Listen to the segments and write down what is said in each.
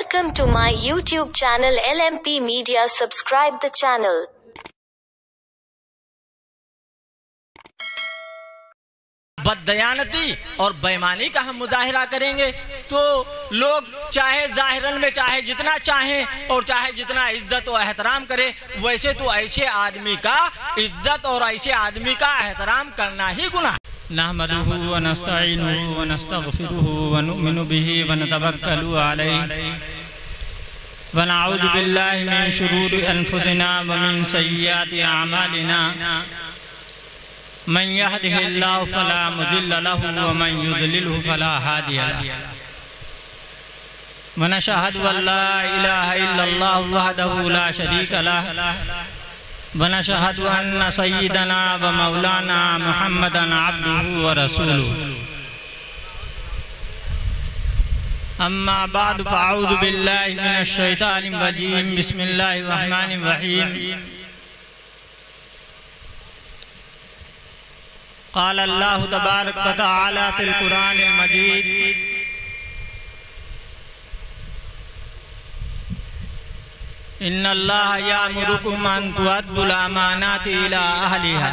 Welcome to my YouTube channel LMP Media. Subscribe the channel. بددیانتی اور بےایمانی کا ہم مظاہرہ کریں گے تو لوگ چاہے ظاہراً میں چاہے جتنا چاہیں اور چاہے جتنا عزت و احترام کرے، ویسے تو ایسے آدمی کا عزت اور ایسے آدمی کا احترام کرنا ہی گناہ۔ نحمده ونستعینه ونستغفره ونؤمن به ونتوکل علیہ ونعوذ باللہ من شرور انفسنا ومن سیئات اعمالنا من يهده الله فلا مضل له ومن يضلله فلا هادي له ونشهد ان لا اله الا الله وحده لا شريك له ونشهد ان سيدنا ومولانا محمدا عبده ورسوله اما بعد فاعوذ بالله من الشيطان الرجيم بسم الله الرحمن الرحيم قال الله تبارك وتعالى في القرآن المجيد إن الله يأمركم أن تؤدوا الأمانات إلى أهلها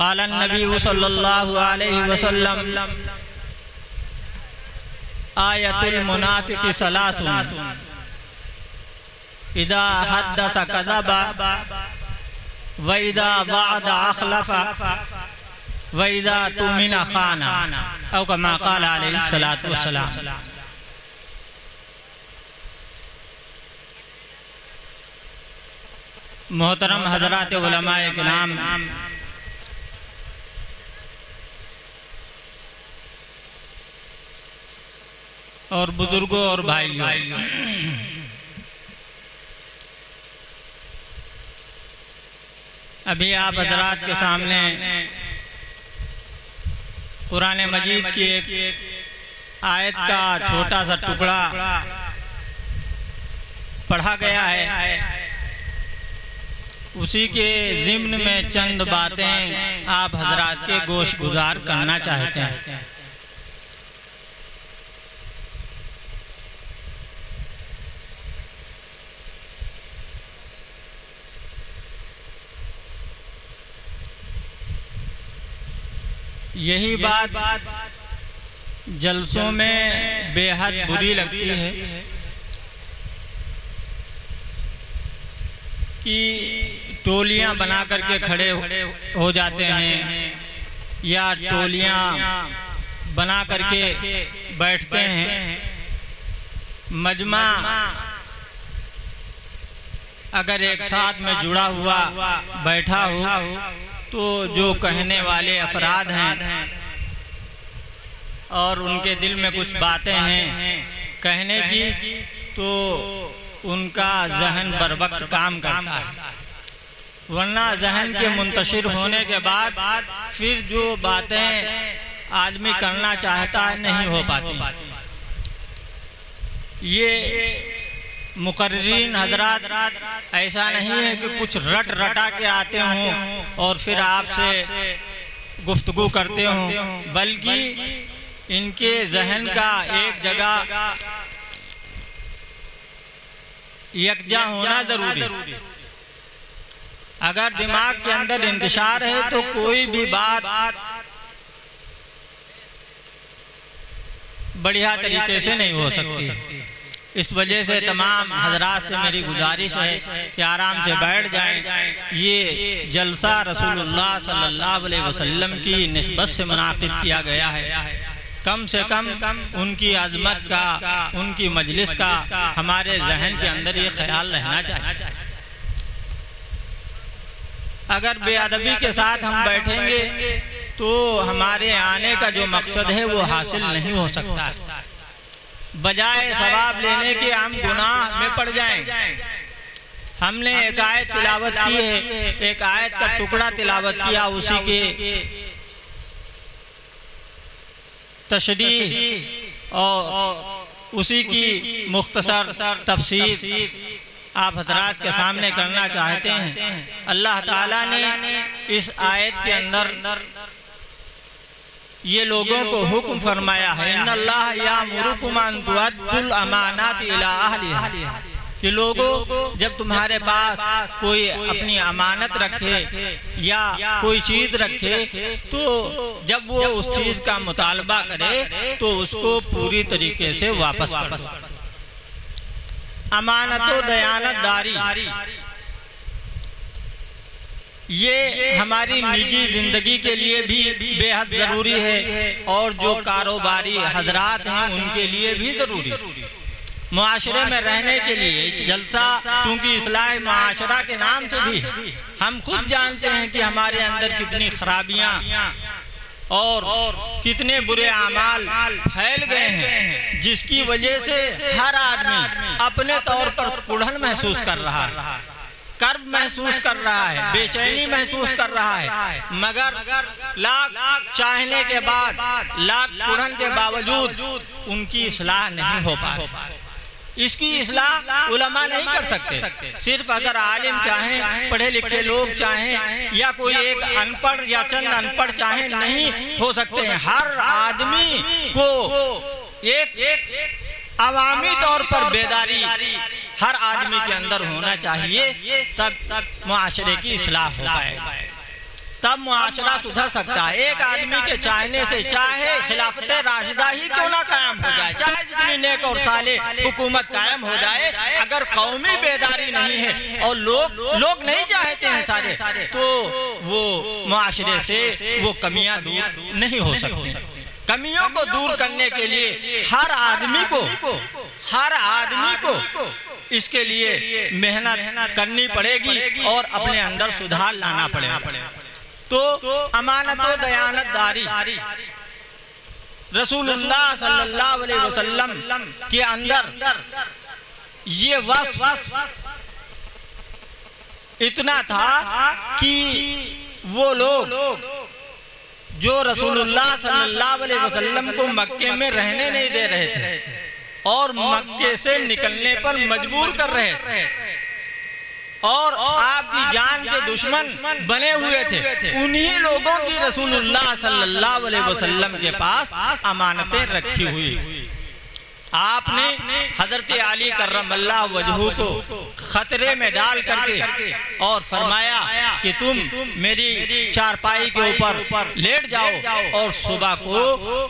قال النبي صلى الله عليه وسلم آية المنافق ثلاث إذا حدث كذب وَإِذَا وَعَدَ أَخْلَفَ وَإِذَا تُؤْمِنَ خَانَ او كما قال علیہ الصلاة والسلام۔ محترم حضرات علماء کرام، اور بزرگوں اور بھائیوں، ابھی آپ حضرات کے سامنے قرآن مجید کی ایک آیت کا چھوٹا سا ٹکڑا پڑھا گیا ہے، اسی کے ضمن میں چند باتیں آپ حضرات کے گوش گزار کرنا چاہتے ہیں۔ یہی بات جلسوں میں بے حد بری لگتی ہے کہ ٹولیاں بنا کر کے کھڑے ہو جاتے ہیں یا ٹولیاں بنا کر کے بیٹھتے ہیں۔ مجمع اگر ایک ساتھ میں جڑا ہوا بیٹھا ہو تو جو کہنے والے افراد ہیں اور ان کے دل میں کچھ باتیں ہیں کہنے کی، تو ان کا ذہن بر وقت کام کرتا ہے، ورنہ ذہن کے منتشر ہونے کے بعد پھر جو باتیں آدمی کرنا چاہتا ہے نہیں ہو پاتی۔ یہ مقررین حضرات ایسا نہیں ہے کہ کچھ رٹا کے آتے ہوں اور پھر آپ سے گفتگو کرتے ہوں، بلکہ ان کے ذہن کا ایک جگہ یکجا ہونا ضروری ہے۔ اگر دماغ کے اندر انتشار ہے تو کوئی بھی بات بڑھیا طریقے سے نہیں ہو سکتی۔ اس وجہ سے تمام حضرات سے میری گزارش ہے کہ آرام سے بیٹھ جائیں۔ یہ جلسہ رسول اللہ صلی اللہ علیہ وسلم کی نسبت سے منعقد کیا گیا ہے، کم سے کم ان کی عظمت کا، ان کی مجلس کا ہمارے ذہن کے اندر یہ خیال رہنا چاہیے۔ اگر بے ادبی کے ساتھ ہم بیٹھیں گے تو ہمارے آنے کا جو مقصد ہے وہ حاصل نہیں ہو سکتا ہے، بجائے ثواب لینے کے ہم گناہ میں پڑ جائیں۔ ہم نے ایک آیت تلاوت کی ہے، ایک آیت کا ٹکڑا تلاوت کیا، اسی کے تشریح اور اسی کی مختصر تفسیر آپ حضرات کے سامنے کرنا چاہتے ہیں۔ اللہ تعالیٰ نے اس آیت کے اندر یہ لوگوں کو حکم فرمایا ہے ان اللہ یامرکم ان تؤدوا الامانات الی اہلہا، کہ لوگوں جب تمہارے پاس کوئی اپنی امانت رکھے یا کوئی چیز رکھے تو جب وہ اس چیز کا مطالبہ کرے تو اس کو پوری طریقے سے واپس کر دو۔ امانت و دیانت داری یہ ہماری نجی زندگی کے لیے بھی بے حد ضروری ہے، اور جو کاروباری حضرات ہیں ان کے لیے بھی ضروری ہے۔ معاشرے میں رہنے کے لیے جلسہ چونکہ اصلاح معاشرہ کے نام سے بھی ہم خود جانتے ہیں کہ ہمارے اندر کتنی خرابیاں اور کتنے برے اعمال پھیل گئے ہیں، جس کی وجہ سے ہر آدمی اپنے طور پر کڑھن محسوس کر رہا ہے، کرب محسوس کر رہا ہے، بے چینی محسوس کر رہا ہے، مگر لاکھ چاہنے کے بعد، لاکھ کڑھن کے باوجود ان کی اصلاح نہیں ہو پا رہی۔ اس کی اصلاح علماء نہیں کر سکتے، صرف اگر عالم چاہیں، پڑھے لکھے لوگ چاہیں، یا کوئی ایک ان پڑھ یا چند ان پڑھ چاہیں، نہیں ہو سکتے ہیں۔ ہر آدمی کو ایک عوامی طور پر بیداری ہر آدمی کے اندر ہونا چاہیے، تب معاشرے کی اصلاح ہو پائے گا، تب معاشرہ سدھر سکتا ہے۔ ایک آدمی کے چاہنے سے چاہے خلافت راشدہ ہی کیوں نہ قائم ہو جائے، چاہے جتنی نیک اور صالح حکومت قائم ہو جائے، اگر قومی بیداری نہیں ہے اور لوگ نہیں چاہتے ہیں سارے، تو وہ معاشرے سے وہ کمیاں دور نہیں ہو سکتی۔ کمیوں کو دور کرنے کے لیے ہر آدمی کو اس کے لیے محنت کرنی پڑے گی اور اپنے اندر سدھار لانا پڑے گا۔ تو امانت و دیانت داری رسول اللہ صلی اللہ علیہ وسلم کے اندر یہ وصف اتنا تھا کہ وہ لوگ جو رسول اللہ صلی اللہ علیہ وسلم کو مکے میں رہنے نہیں دے رہے تھے اور مکے سے نکلنے پر مجبور کر رہے تھے اور آپ کی جان کے دشمن بنے ہوئے تھے، انہی لوگوں کی رسول اللہ صلی اللہ علیہ وسلم کے پاس امانتیں رکھی ہوئی۔ آپ نے حضرت علی کرم اللہ وجہہ کو خطرے میں ڈال کر کے اور فرمایا کہ تم میری چارپائی کے اوپر لیٹ جاؤ اور صبح کو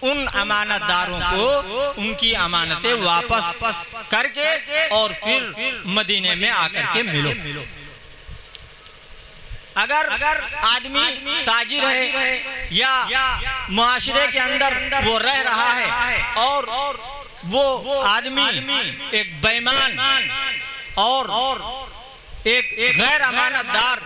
ان امانت داروں کو ان کی امانتیں واپس کر کے اور پھر مدینے میں آ کر کے ملو۔ اگر آدمی تاجر ہے یا معاشرے کے اندر وہ رہ رہا ہے اور وہ آدمی ایک بے ایمان اور ایک غیر امانت دار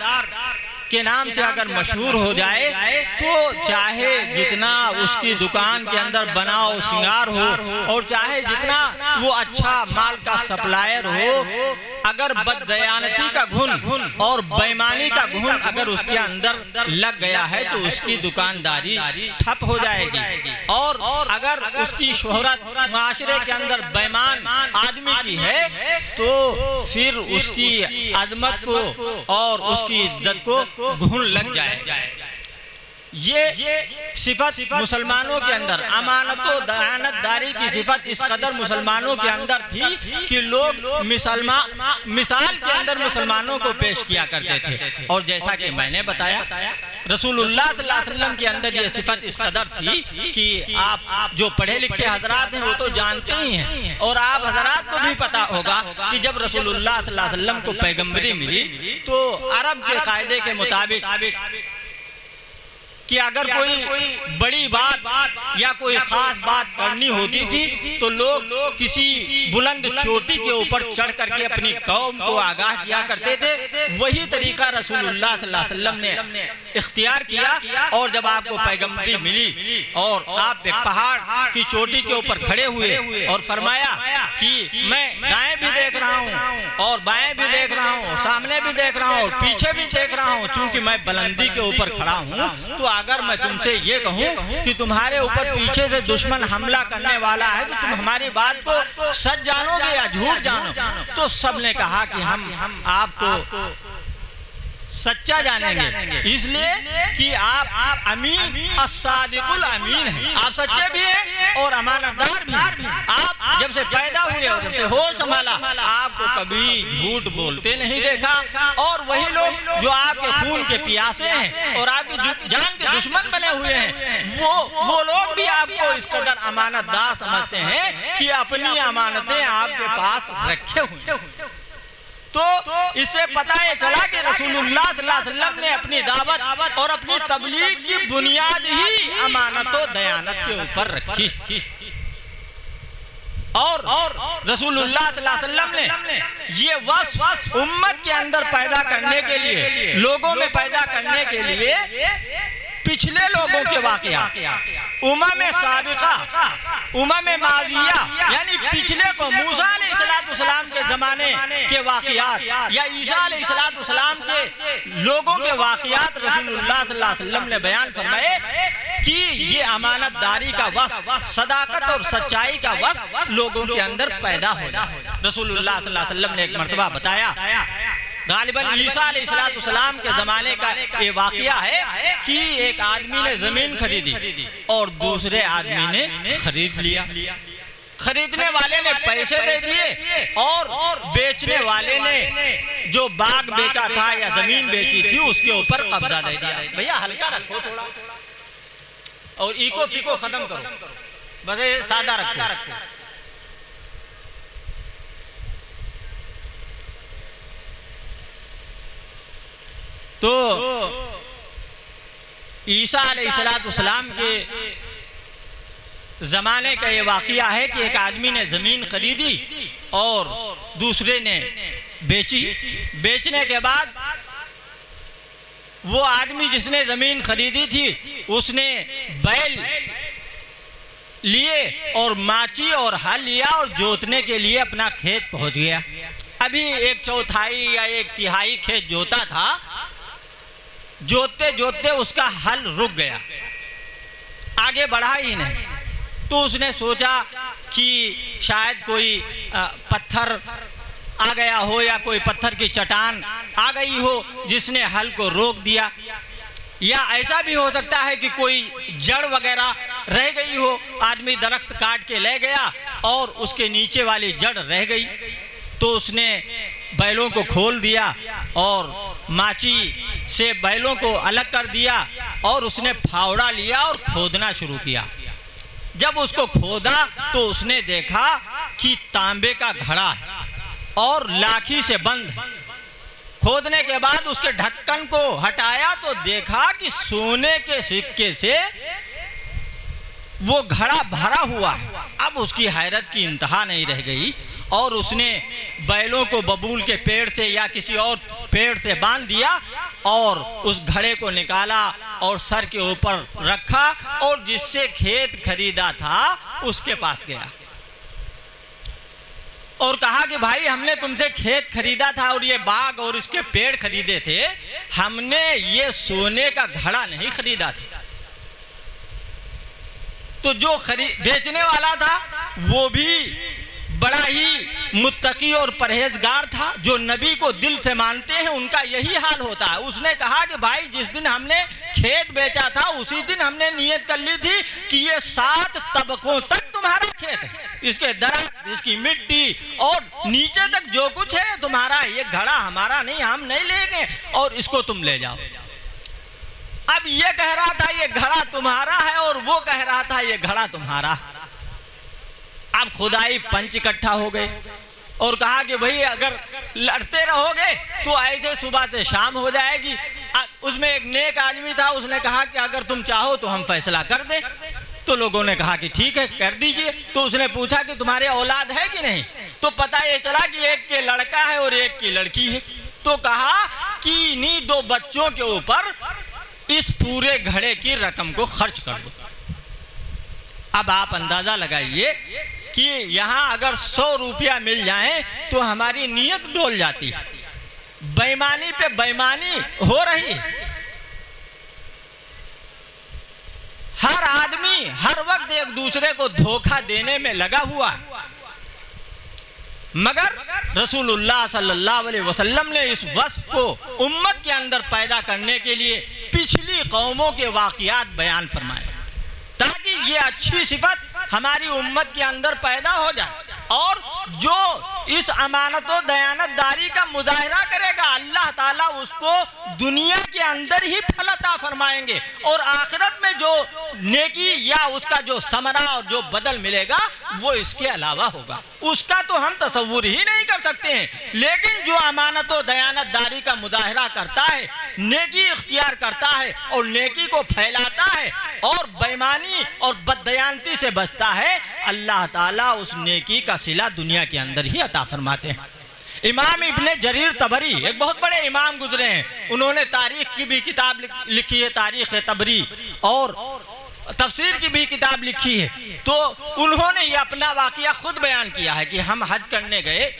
کے نام سے اگر مشہور ہو جائے تو چاہے جتنا اس کی دکان کے اندر بناؤ سنگار ہو اور چاہے جتنا وہ اچھا مال کا سپلائر ہو، اگر بددیانتی کا گھن اور بےایمانی کا گھن اگر اس کے اندر لگ گیا ہے تو اس کی دکانداری ٹھپ ہو جائے گی، اور اگر اس کی شہرت معاشرے کے اندر بے ایمان آدمی کی ہے تو پھر اس کی عظمت کو اور اس کی عزت کو گھن لگ جائے گا۔ یہ صفت مسلمانوں کے اندر، امانت و دیانت داری کی صفت اس قدر مسلمانوں کے اندر تھی کہ لوگ مثال کے اندر مسلمانوں کو پیش کیا کرتے تھے، اور جیسا کہ میں نے بتایا رسول اللہ صلی اللہ علیہ وسلم کے اندر یہ صفت اس قدر تھی کہ آپ جو پڑھے لکھے حضرات ہیں وہ تو جانتے ہی ہیں، اور آپ حضرات کو بھی پتا ہوگا کہ جب رسول اللہ صلی اللہ علیہ وسلم کو پیغمبری ملی تو عرب کے قاعدے کے مطابق کہ اگر کوئی بڑی بات یا کوئی خاص بات کرنی ہوتی تھی تو لوگ کسی بلند چوٹی کے اوپر چڑھ کر کے اپنی قوم کو آگاہ کیا کرتے تھے۔ وہی طریقہ رسول اللہ صلی اللہ علیہ وسلم نے اختیار کیا، اور جب آپ کو پیغمبری ملی اور آپ ایک پہاڑ کی چوٹی کے اوپر کھڑے ہوئے اور فرمایا کہ میں دائیں بھی دیکھ رہا ہوں اور بائیں بھی دیکھ رہا ہوں، سامنے بھی دیکھ رہا ہوں اور پیچھے بھی دیکھ رہا ہوں، چونکہ میں بلندی کے اوپر کھڑا ہوں، تو اگر میں تم سے یہ کہوں کہ تمہارے اوپر پیچھے سے دشمن حملہ کرنے والا ہے تو تم ہماری بات کو سچ جانو گے یا جھوٹ جانو؟ تو سب نے کہا کہ ہم آپ کو سچا جانیں گے، اس لیے کہ آپ امین الصادق الامین ہیں، آپ سچے بھی ہیں اور امانت دار بھی ہیں۔ آپ جب سے پیدا ہوئے ہو، جب سے ہوش سنبھالا، آپ کو کبھی جھوٹ بولتے نہیں دیکھا، اور وہی لوگ جو آپ کے خون کے پیاسے ہیں اور آپ کی جان کے دشمن بنے ہوئے ہیں، وہ لوگ بھی آپ کو اس قدر امانت دار سمجھتے ہیں کہ اپنی امانتیں آپ کے پاس رکھے ہوئے ہیں۔ تو اس سے پتہ یہ چلا کہ رسول اللہ صلی اللہ علیہ وسلم نے اپنی دعوت اور اپنی تبلیغ کی بنیاد ہی امانت و دیانت کے اوپر رکھی، اور رسول اللہ صلی اللہ علیہ وسلم نے یہ وصف امت کے اندر پیدا کرنے کے لیے، لوگوں میں پیدا کرنے کے لیے پچھلے لوگوں کے واقعات، امم سابقہ، امم ماضیہ، یعنی پچھلے کو موسیٰ علیہ السلام کے زمانے کے واقعات یا عیسیٰ علیہ السلام کے لوگوں کے واقعات رسول اللہ صلی اللہ علیہ وسلم نے بیان فرمائے کہ یہ امانت داری کا وصف، صداقت اور سچائی کا وصف لوگوں کے اندر پیدا ہو جائے۔ رسول اللہ صلی اللہ علیہ وسلم نے ایک مرتبہ بتایا، غالباً عیسیٰ علیہ السلام کے زمانے کا یہ واقعہ ہے کہ ایک آدمی نے زمین خریدی اور دوسرے آدمی نے خرید لیا۔ خریدنے والے نے پیسے دے دیے اور بیچنے والے نے جو باغ بیچا تھا یا زمین بیچی تھی اس کے اوپر قبضہ دے دیا۔ بھیا ہلکا رکھو تھوڑا اور ایکو پیکو ختم کرو، بس سادہ رکھو۔ تو عیسیٰ علیہ السلام کے زمانے کا یہ واقعہ ہے کہ ایک آدمی نے زمین خریدی اور دوسرے نے بیچی۔ بیچنے کے بعد وہ آدمی جس نے زمین خریدی تھی اس نے بیل لیے اور ماچی اور ہل لیا اور جوتنے کے لیے اپنا کھیت پہنچ گیا۔ ابھی ایک چوتھائی یا ایک تہائی کھیت جوتا تھا، جوتتے جوتتے اس کا ہل رک گیا، آگے بڑھا ہی نہیں۔ تو اس نے سوچا کہ شاید کوئی پتھر آ گیا ہو یا کوئی پتھر کی چٹان آ گئی ہو جس نے ہل کو روک دیا، یا ایسا بھی ہو سکتا ہے کہ کوئی جڑ وغیرہ رہ گئی ہو، آدمی درخت کاٹ کے لے گیا اور اس کے نیچے والی جڑ رہ گئی۔ تو اس نے بیلوں کو کھول دیا اور ماچی سے بیلوں کو الگ کر دیا اور اس نے پھاوڑا لیا اور کھودنا شروع کیا۔ جب اس کو کھودا تو اس نے دیکھا کہ تانبے کا گھڑا ہے اور لاٹھی سے بند۔ کھودنے کے بعد اس کے ڈھکن کو ہٹایا تو دیکھا کہ سونے کے سکے سے وہ گھڑا بھرا ہوا ہے۔ اب اس کی حیرت کی انتہا نہیں رہ گئی اور اس نے بیلوں کو ببول کے پیڑ سے یا کسی اور پیڑ سے باندھ دیا اور اس گھڑے کو نکالا اور سر کے اوپر رکھا اور جس سے کھیت خریدا تھا اس کے پاس گیا اور کہا کہ بھائی ہم نے تم سے کھیت خریدا تھا اور یہ باغ اور اس کے پیڑ خریدے تھے، ہم نے یہ سونے کا گھڑا نہیں خریدا تھا۔ تو جو بیچنے والا تھا وہ بھی بڑا ہی متقی اور پرہیزگار تھا، جو نبی کو دل سے مانتے ہیں ان کا یہی حال ہوتا ہے۔ اس نے کہا کہ بھائی جس دن ہم نے کھیت بیچا تھا اسی دن ہم نے نیت کر لی تھی کہ یہ 7 طبقوں تک تمہارا کھیت ہے، اس کے درخت، اس کی مٹی اور نیچے تک جو کچھ ہے تمہارا، یہ گھڑا ہمارا نہیں، ہم نہیں لیں گے اور اس کو تم لے جاؤ۔ اب یہ کہہ رہا تھا یہ گھڑا تمہارا ہے اور وہ کہہ رہا تھا یہ گھڑا تمہارا۔ اب خدائی پنچ اکٹھا ہو گئے اور کہا کہ بھئی اگر لڑتے رہو گے تو ایسے صبح سے شام ہو جائے گی۔ اس میں ایک نیک آدمی تھا، اس نے کہا کہ اگر تم چاہو تو ہم فیصلہ کر دیں۔ تو لوگوں نے کہا کہ ٹھیک ہے کر دیجئے۔ تو اس نے پوچھا کہ تمہارے اولاد ہے کہ نہیں؟ تو پتہ یہ چلا کہ ایک کے لڑکا ہے اور ایک کی لڑکی ہے۔ تو کہا کہ انہی 2 بچوں کے اوپر اس پورے گھڑے کی رقم کو خرچ کر دو۔ اب آپ اندازہ لگائیے کہ یہاں اگر 100 روپیہ مل جائیں تو ہماری نیت ڈول جاتی، بےمانی پہ بےمانی ہو رہی۔ ہر آدمی ہر وقت ایک دوسرے کو دھوکہ دینے میں لگا ہوا ہے۔ مگر رسول اللہ صلی اللہ علیہ وسلم نے اس وصف کو امت کے اندر پیدا کرنے کے لیے پچھلی قوموں کے واقعات بیان فرمائے تاکہ یہ اچھی صفت ہماری امت کے اندر پیدا ہو جائے، اور جو اس امانت و دیانت داری کا مظاہرہ کرے گا اللہ تعالیٰ اس کو دنیا کے اندر ہی پھل عطا فرمائیں گے، اور آخرت میں جو نیکی یا اس کا جو ثمرہ اور جو بدل ملے گا وہ اس کے علاوہ ہوگا، اس کا تو ہم تصور ہی نہیں کر سکتے ہیں۔ لیکن جو امانت و دیانت داری کا مظاہرہ کرتا ہے، نیکی اختیار کرتا ہے اور نیکی کو پھیلاتا ہے اور بےایمانی اور بددیانتی سے بچتا ہے، اللہ تعالیٰ اس نیکی کا صلہ دنیا کے اندر ہی عطا فرماتے ہیں۔ امام ابن جریر طبری ایک بہت بڑے امام گزرے ہیں، انہوں نے تاریخ کی بھی کتاب لکھی ہے، تاریخ طبری، اور تفسیر کی بھی کتاب لکھی ہے۔ تو انہوں نے یہ اپنا واقعہ خود بیان کیا ہے کہ ہم حج کرنے گئے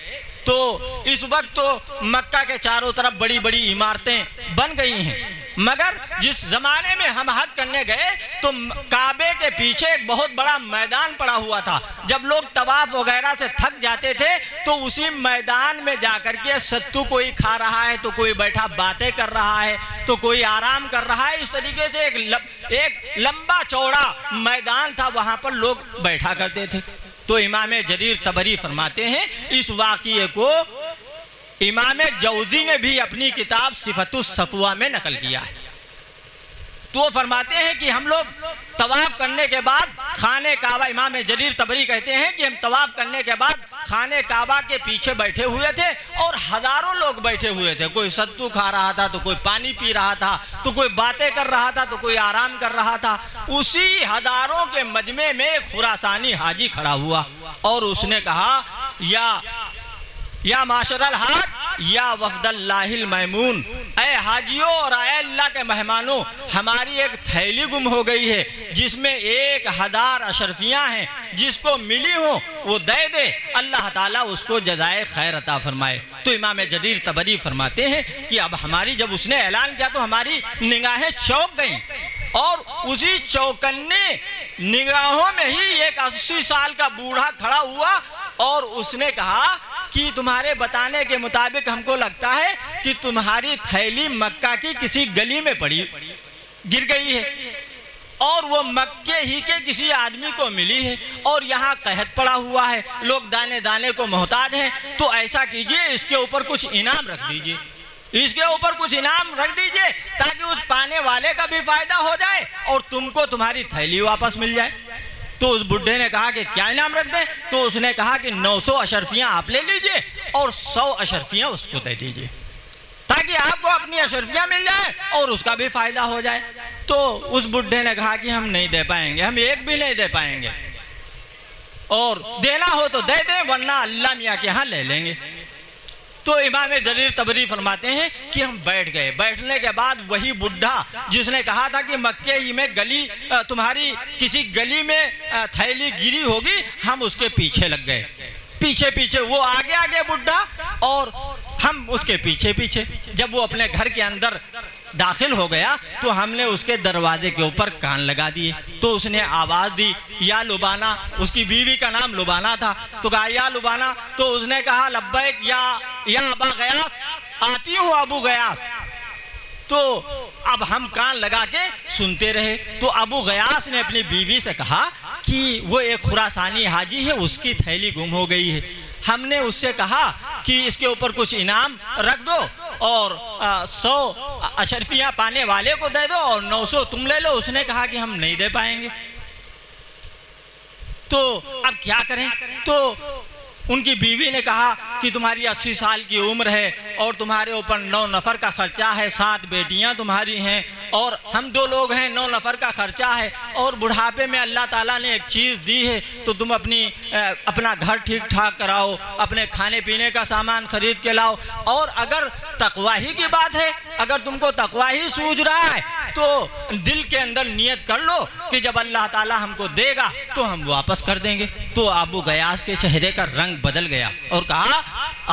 تو اس وقت تو مکہ کے چاروں طرف بڑی بڑی عمارتیں بن گئی ہیں، مگر جس زمانے میں ہم حج کرنے گئے تو کعبے کے پیچھے ایک بہت بڑا میدان پڑا ہوا تھا۔ جب لوگ طواف وغیرہ سے تھک جاتے تھے تو اسی میدان میں جا کر کے ستو کوئی کھا رہا ہے تو کوئی بیٹھا باتیں کر رہا ہے تو کوئی آرام کر رہا ہے، اس طریقے سے ایک لمبا چوڑا میدان تھا، وہاں پر لوگ بیٹھا کرتے تھے۔ تو امام جریر طبری فرماتے ہیں اس واقعے کو امام جوزی نے بھی اپنی کتاب صفت الصفوہ میں نقل کیا ہے۔ تو وہ فرماتے ہیں کہ ہم لوگ طواف کرنے کے بعد خانہ کعبہ، امام جریر طبری کہتے ہیں کہ ہم طواف کرنے کے بعد خانہ کعبہ کے پیچھے بیٹھے ہوئے تھے اور ہزاروں لوگ بیٹھے ہوئے تھے، کوئی ستو کھا رہا تھا تو کوئی پانی پی رہا تھا تو کوئی باتیں کر رہا تھا تو کوئی آرام کر رہا تھا۔ اسی ہزاروں کے مجمع میں ایک خراسانی حاجی کھڑا ہوا اور اس نے کہا یا معاشر الحاج یا وفد اللہ المیمون، اے حاجیوں اور اے اللہ کے مہمانوں، ہماری ایک تھیلی گم ہو گئی ہے جس میں 1000 اشرفیاں ہیں، جس کو ملی ہوں وہ دے دے، اللہ تعالیٰ اس کو جزائے خیر عطا فرمائے۔ تو امام جریر طبری فرماتے ہیں کہ اب ہماری جب اس نے اعلان کیا تو ہماری نگاہیں چونک گئیں، اور اسی چوکنے نگاہوں میں ہی ایک 80 سال کا بوڑھا کھڑا ہوا اور اس نے کہا کہ تمہارے بتانے کے مطابق ہم کو لگتا ہے کہ تمہاری تھیلی مکہ کی کسی گلی میں گر گئی ہے اور وہ مکے ہی کے کسی آدمی کو ملی ہے اور یہاں قحط پڑا ہوا ہے، لوگ دانے دانے کو محتاج ہیں، تو ایسا کیجئے اس کے اوپر کچھ انعام رکھ دیجئے، اس کے اوپر کچھ انعام رکھ دیجئے تاکہ اس پانے والے کا بھی فائدہ ہو جائے اور تم کو تمہاری تھیلی واپس مل جائے۔ تو اس بڈھے نے کہا کہ کیا انعام رکھ دیں؟ تو اس نے کہا کہ 900 اشرفیاں آپ لے لیجئے اور 100 اشرفیاں اس کو دے دیجئے تاکہ آپ کو اپنی اشرفیاں مل جائیں اور اس کا بھی فائدہ ہو جائے۔ تو اس بڈھے نے کہا کہ ہم نہیں دے پائیں گے، ہم ایک بھی نہیں دے پائیں گے، اور دینا ہو تو دے دیں ورنہ اللہ میاں کے ہاں لے لیں گے۔ تو امام جریر طبری فرماتے ہیں کہ ہم بیٹھ گئے، بیٹھنے کے بعد وہی بڈھا جس نے کہا تھا کہ مکے ہی میں گلی تمہاری کسی گلی میں تھیلی گری ہوگی، ہم اس کے پیچھے لگ گئے، پیچھے پیچھے، وہ آگے آگے بڈھا اور ہم اس کے پیچھے پیچھے۔ جب وہ اپنے گھر کے اندر داخل ہو گیا تو ہم نے اس کے دروازے کے اوپر کان لگا دیے، تو اس نے آواز دی یا لبانہ، اس کی بیوی کا نام لبانہ تھا، تو کہا یا لبانہ، تو اس نے کہا لبیک یا ابا غیاث، آتی ہوں ابو غیاث۔ تو اب ہم کان لگا کے سنتے رہے، تو ابو غیاث نے اپنی بیوی سے کہا کہ وہ ایک خراسانی حاجی ہے، اس کی تھیلی گم ہو گئی ہے، ہم نے اس سے کہا کہ اس کے اوپر کچھ انعام رکھ دو اور 100 اشرفیاں پانے والے کو دے دو اور 900 تم لے لو۔ اس نے کہا کہ ہم نہیں دے پائیں گے۔ تو اب کیا کریں؟ تو ان کی بیوی نے کہا کہ تمہاری 80 سال کی عمر ہے اور تمہارے اوپر 9 نفر کا خرچہ ہے، 7 بیٹیاں تمہاری ہیں اور ہم 2 لوگ ہیں، 9 نفر کا خرچہ ہے، اور بڑھاپے میں اللہ تعالیٰ نے ایک چیز دی ہے تو تم اپنا گھر ٹھیک ٹھاک کراؤ، اپنے کھانے پینے کا سامان خرید کے لاؤ، اور اگر تقوی ہی کی بات ہے، اگر تم کو تقوی ہی سوجھ رہا ہے تو دل کے اندر نیت کر لو کہ جب اللہ تعالیٰ ہم کو دے گا تو ہم واپس کر دیں گے۔ تو ابو غیاث کے چہرے کا رنگ بدل گیا اور کہا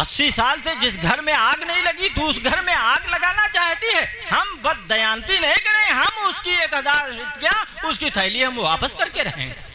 80 سال سے جس گھر میں آگ نہیں لگی تو اس گھر میں آگ لگانا چاہتی ہے، ہم بد دیانتی نہیں کریں، ہم اس کی 1000 اشرفیاں، اس کی تھیلی ہم واپس کر کے رہیں گے۔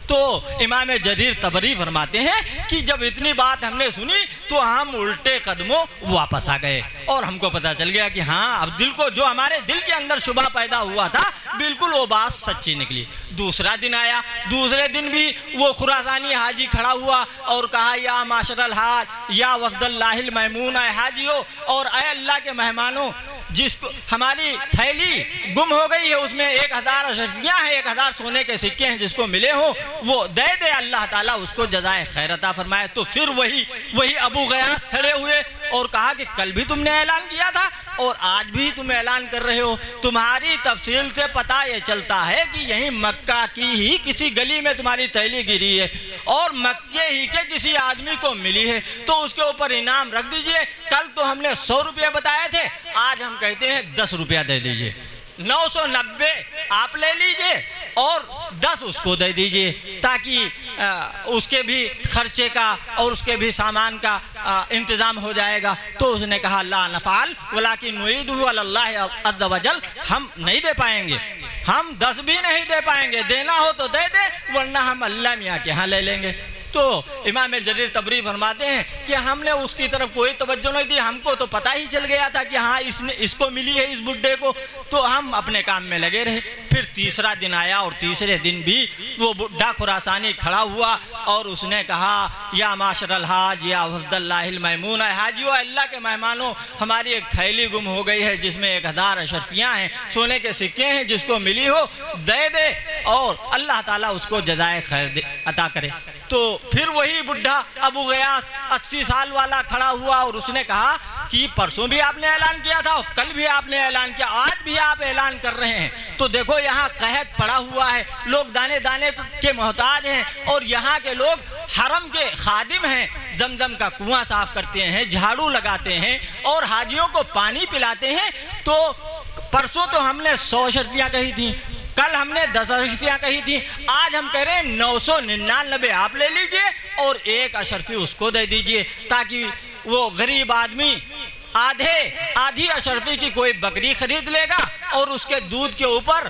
تو امام جریر طبری فرماتے ہیں کہ جب اتنی بات ہم نے سنی تو ہم الٹے قدموں واپس آ گئے اور ہم کو پتہ چل گیا کہ ہاں اب دل کو جو ہمارے دل کے اندر شبہ پیدا ہوا تھا بالکل وہ بات سچی نکلی۔ دوسرا دن آیا، دوسرے دن بھی وہ خراسانی حاجی کھڑا ہوا اور کہا یا معاشر الحاج یا وفد اللہ المیمون، اے حاجیو اور اے اللہ کے مہمانوں، جس کو ہماری تھیلی گم ہو گئی ہے اس میں 1000 اشرفیاں ہیں، 1000 سونے کے سکے ہیں، جس کو ملے ہوں وہ دے دے، اللہ تعالیٰ اس کو جزائے خیر عطا فرمائے۔ تو پھر وہی ابو غیاث کھڑے ہوئے اور کہا کہ کل بھی تم نے اعلان کیا تھا اور آج بھی تم اعلان کر رہے ہو، تمہاری تفصیل سے پتہ یہ چلتا ہے کہ یہیں مکہ کی ہی کسی گلی میں تمہاری تھیلی گری ہے اور مکے ہی کے کسی آدمی کو ملی ہے، تو اس کے اوپر انعام رکھ دیجئے۔ کل تو ہم نے 100 روپے بتائے تھے، آج ہم کہتے ہیں 10 روپیہ دے دیجئے، 990 آپ لے لیجئے اور 10 اس کو دے دیجئے، تاکہ اس کے بھی خرچے کا اور اس کے بھی سامان کا انتظام ہو جائے گا۔ تو اس نے کہا لا نفعل ولکن نعیدہ علی اللہ عز وجل، ہم نہیں دے پائیں گے، ہم 10 بھی نہیں دے پائیں گے، دینا ہو تو دے دے ورنہ ہم اللہ میاں کے ہاں لے لیں گے۔ تو امام جریر طبری فرماتے ہیں کہ ہم نے اس کی طرف کوئی توجہ نہیں دی، ہم کو تو پتہ ہی چل گیا تھا کہ ہاں اس کو ملی ہے اس بڈھے کو، تو ہم اپنے کام میں لگے رہے۔ پھر تیسرا دن آیا اور تیسرے دن بھی وہ بڈھا خراسانی کھڑا ہوا اور اس نے کہا یا معاشر الحاج یا وفد اللہ المیمون، اے حاجیو اللہ کے مہمانوں، ہماری ایک تھیلی گم ہو گئی ہے جس میں 1000 اشرفیاں ہیں، سونے کے سکے ہیں، جس کو ملی ہو دے دے اور اللہ تعالیٰ اس کو جزائے خیر عطا کرے۔ تو پھر وہی بڈھا ابو غیاث 80 سال والا کھڑا ہوا اور اس نے کہا کہ پرسوں بھی آپ نے اعلان کیا تھا اور کل بھی آپ نے اعلان کیا، آج بھی آپ اعلان کر رہے ہیں، تو دیکھو یہاں قحط پڑا ہوا ہے، لوگ دانے دانے کے محتاج ہیں اور یہاں کے لوگ حرم کے خادم ہیں، زمزم کا کنواں صاف کرتے ہیں، جھاڑو لگاتے ہیں اور حاجیوں کو پانی پلاتے ہیں۔ تو پرسوں تو ہم نے 100 اشرفیاں کہی تھیں، کل ہم نے 10 اشرفیاں کہی تھی، آج ہم کہہ رہے ہیں 999 آپ لے لیجئے اور 1 اشرفی اس کو دے دیجئے، تاکہ وہ غریب آدمی آدھی اشرفی کی کوئی بکری خرید لے گا اور اس کے دودھ کے اوپر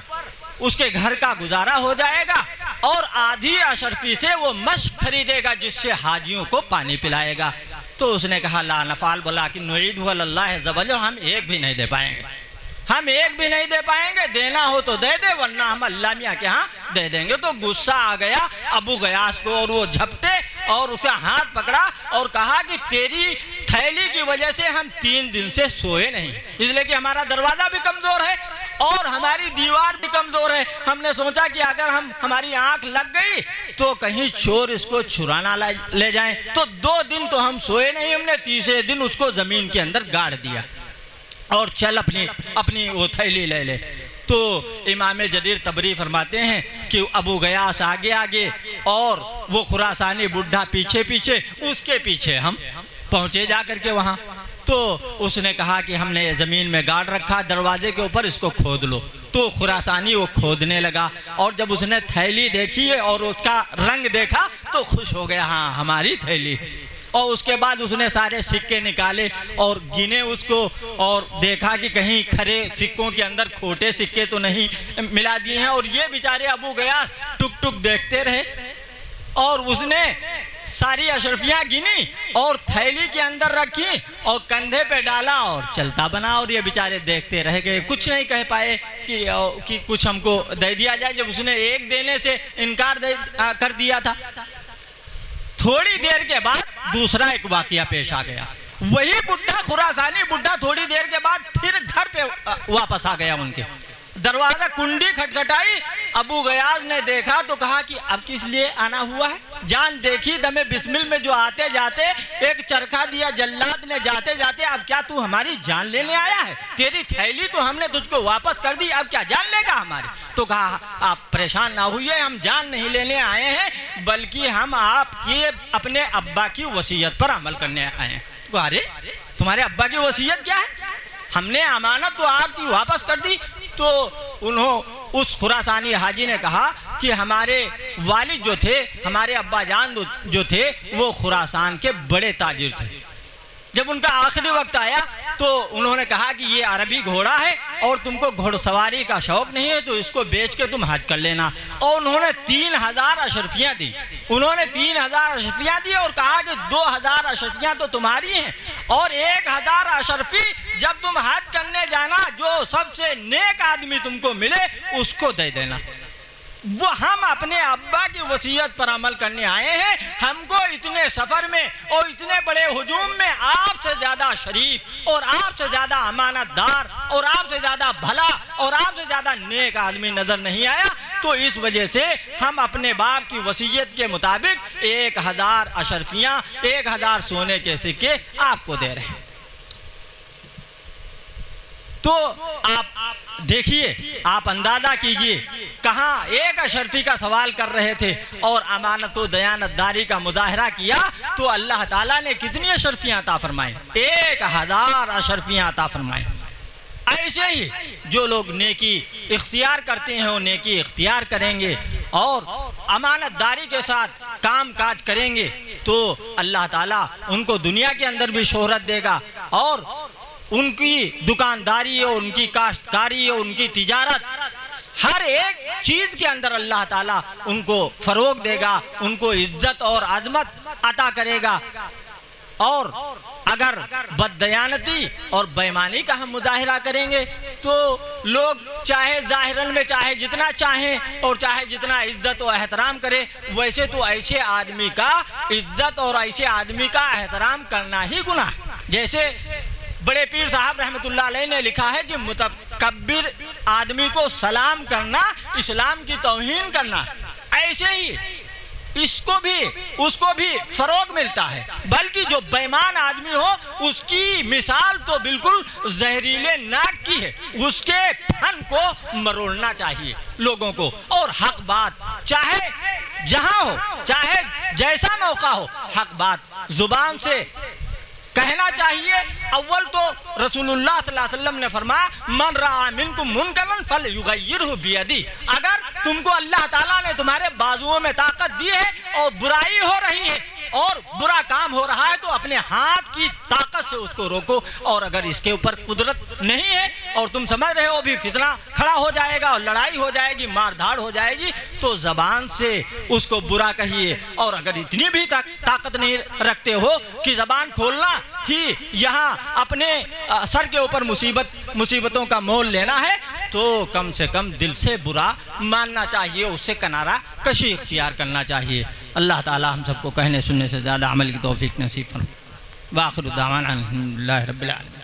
اس کے گھر کا گزارا ہو جائے گا، اور آدھی اشرفی سے وہ مشق خریدے گا جس سے حاجیوں کو پانی پلائے گا۔ تو اس نے کہا لا نفعل ولکن نعیدہ علی اللہ عز وجل، ہم ایک بھی نہیں دے پائیں گے، ہم ایک بھی نہیں دے پائیں گے، دینا ہو تو دے دے ورنہ ہم اللہ میاں کے ہاں دے دیں گے۔ تو غصہ آ گیا ابو غیاث کو اور وہ جھپٹے اور اسے ہاتھ پکڑا اور کہا کہ تیری تھیلی کی وجہ سے ہم 3 دن سے سوئے نہیں، اس لیے کہ ہمارا دروازہ بھی کمزور ہے اور ہماری دیوار بھی کمزور ہے، ہم نے سوچا کہ اگر ہماری آنکھ لگ گئی تو کہیں چور اس کو چرانا لے جائیں، تو 2 دن تو ہم سوئے نہیں، ہم نے تیسرے دن اس کو زمین کے اندر گاڑ دیا اور چل اپنی وہ تھیلی لے لے۔ تو امام جریر طبری فرماتے ہیں کہ ابو غیاث آگے آگے اور وہ خراسانی بڈھا پیچھے پیچھے، اس کے پیچھے ہم پہنچے جا کر کے وہاں۔ تو اس نے کہا کہ ہم نے زمین میں گاڑ رکھا دروازے کے اوپر، اس کو کھود لو۔ تو خراسانی وہ کھودنے لگا اور جب اس نے تھیلی دیکھی اور اس کا رنگ دیکھا تو خوش ہو گیا، ہاں ہماری تھیلی۔ اور اس کے بعد اس نے سارے سکے نکالے اور گنے اس کو اور دیکھا کہ کہیں کھرے سکوں کے اندر کھوٹے سکے تو نہیں ملا دیے ہیں، اور یہ بیچارے ابو غیاث ٹک ٹک دیکھتے رہے اور اس نے ساری اشرفیاں گنی اور تھیلی کے اندر رکھی اور کندھے پہ ڈالا اور چلتا بنا، اور یہ بیچارے دیکھتے رہ گئے، کچھ نہیں کہہ پائے کہ کچھ ہم کو دے دیا جائے جب اس نے ایک دینے سے انکار کر دیا تھا۔ تھوڑی دیر کے بعد دوسرا ایک واقعہ پیش آ گیا، وہی بڈھا خراسانی بڈھا تھوڑی دیر کے بعد پھر گھر پہ واپس آ گیا، ان کے دروازہ کنڈی کھٹکھٹائی، ابو غیاث نے دیکھا تو کہا کہ اب کس لیے آنا ہوا ہے؟ جان دیکھی دم بسمل میں جو آتے جاتے ایک چرخا دیا جلاد نے جاتے جاتے، اب کیا تو ہماری جان لینے آیا ہے؟ تیری تھیلی تو ہم نے تجھ کو واپس کر دی، اب کیا جان لے گا ہماری؟ تو کہا آپ پریشان نہ ہوئیے، ہم جان نہیں لینے آئے ہیں بلکہ ہم آپ کی اپنے ابا کی وصیت پر عمل کرنے آئے ہیں۔ ارے تمہارے ابا کی وصیت کیا ہے؟ ہم نے امانت تو آپ کی واپس کر دی۔ تو اس خراسانی حاجی نے کہا کہ ہمارے والد جو تھے، ہمارے ابا جان جو تھے، وہ خراسان کے بڑے تاجر تھے۔ جب ان کا آخری وقت آیا تو انہوں نے کہا کہ یہ عربی گھوڑا ہے اور تم کو گھوڑ سواری کا شوق نہیں ہے تو اس کو بیچ کے تم حج کر لینا. اور انہوں نے 3000 اشرفیاں دی. انہوں نے 3000 اشرفیاں دی اور کہا کہ 2000 اشرفیاں تو تمہاری ہیں اور 1000 اشرفی جب تم حج کرنے جانا جو سب سے نیک آدمی تم کو ملے اس کو دے دینا. وہ ہم اپنے ابا کی وصیت پر عمل کرنے آئے ہیں. ہم کو اتنے سفر میں اور اتنے بڑے ہجوم میں آپ سے زیادہ شریف اور آپ سے زیادہ امانت دار اور آپ سے زیادہ بھلا اور آپ سے زیادہ نیک آدمی نظر نہیں آیا. تو اس وجہ سے ہم اپنے باپ کی وصیت کے مطابق 1000 اشرفیاں 1000 سونے کے سکے آپ کو دے رہے ہیں. تو آپ دیکھیے, آپ اندازہ کیجئے کہاں ایک اشرفی کا سوال کر رہے تھے اور امانت و دیانتداری کا مظاہرہ کیا تو اللہ تعالیٰ نے کتنی اشرفیاں عطا فرمائیں؟ 1000 اشرفیاں عطا فرمائیں. ایسے ہی جو لوگ نیکی اختیار کرتے ہیں وہ نیکی اختیار کریں گے اور امانت داری کے ساتھ کام کاج کریں گے تو اللہ تعالیٰ ان کو دنیا کے اندر بھی شہرت دے گا اور ان کی دکانداری اور ان کی کاشتکاری اور ان کی تجارت ہر ایک چیز کے اندر اللہ تعالیٰ ان کو فروغ دے گا, ان کو عزت اور عظمت عطا کرے گا. اور اگر بددیانتی اور بےایمانی کا ہم مظاہرہ کریں گے تو لوگ چاہے ظاہراً میں چاہے جتنا چاہیں اور چاہے جتنا عزت و احترام کرے, ویسے تو ایسے آدمی کا عزت اور ایسے آدمی کا احترام کرنا ہی گناہ. جیسے بڑے پیر صاحب رحمت اللہ علیہ نے لکھا ہے کہ متکبر آدمی کو سلام کرنا اسلام کی توہین کرنا. ایسے ہی اس کو بھی فروغ ملتا ہے. بلکہ جو بےایمان آدمی ہو اس کی مثال تو بالکل زہریلے ناک کی ہے. اس کے پھن کو مروڑنا چاہیے لوگوں کو اور حق بات چاہے جہاں ہو چاہے جیسا موقع ہو حق بات زبان سے کہنا چاہیے. اول تو رسول اللہ صلی اللہ علیہ وسلم نے فرمایا من رأى منکم منکرا فلیغیرہ بیدی. اگر تم کو اللہ تعالیٰ نے تمہارے بازوؤں میں طاقت دی ہے اور برائی ہو رہی ہے اور برا کام ہو رہا ہے تو اپنے ہاتھ کی طاقت سے اس کو روکو. اور اگر اس کے اوپر قدرت نہیں ہے اور تم سمجھ رہے ہو بھی فتنہ کھڑا ہو جائے گا اور لڑائی ہو جائے گی مار دھاڑ ہو جائے گی تو زبان سے اس کو برا کہیے. اور اگر اتنی بھی طاقت نہیں رکھتے ہو کہ زبان کھولنا ہی یہاں اپنے سر کے اوپر مصیبتوں کا مول لینا ہے تو کم سے کم دل سے برا ماننا چاہیے, اس سے کنارہ کشی اختیار کرنا چاہیے. اللہ تعالی ہم سب کو کہنے سننے سے زیادہ عمل کی توفیق نصیب فرمائے. وآخر دعوانا الحمدللہ رب العالمین.